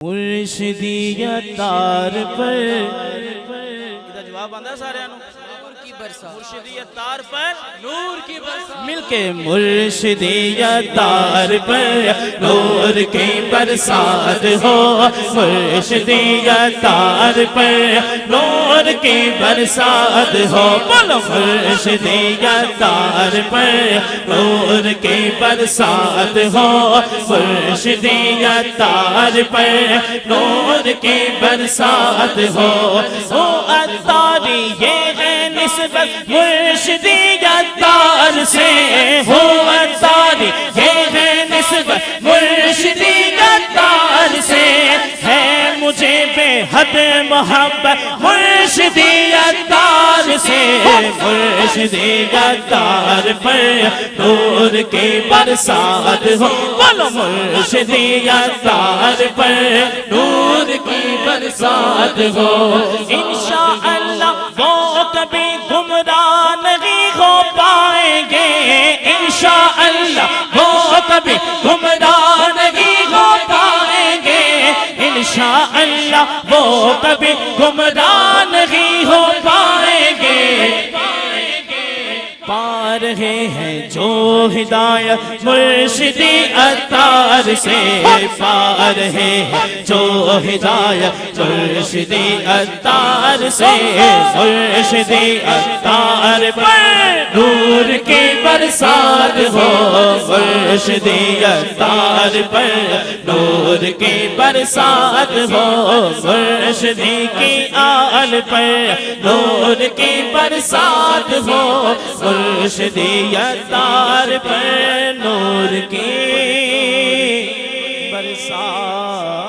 مرشدی تار پر ادھر جواب آندہ ہے سارے آنوں نور کی برسات مرشدی تار پر نور کی برسات مل کے مرشدی تار پر نور کی برسات ہو مرشدی تار پر نور کی برسات ہو بولو مرشدی تار پر نور کی برسات ہو مرشدی تار پر نور کی برسات ہو اتاری یہ ہے نسبت مرشدی تار سے ہو اتاری یہ ہے نسبت مرشدی تار سے ہے مجھے بے حد محبت مرشدی تار سے مرشدی تار پر نور کی برسات ہو بولو مرشدی تار پر نور کی برسات ہو انشاءاللہ وہ کبھی گمراہ نہیں ہو پائیں گے انشاءاللہ وہ کبھی گمراہ نہیں ہو پائیں گے انشاءاللہ وہ کبھی گمراہ نہیں ہو پائیں گے پا رہے ہیں جو ہدایت مرشدی اتار سے پا رہے ہیں جو ہدایت مرشدی اتار سے مرشدی اتار پر نور کی برسات ہو مرشدی اتار پر نور کی برسات ہو مرشدی کی آل پر نور کی برسات ہو مرشدی تار پر نور کی برسات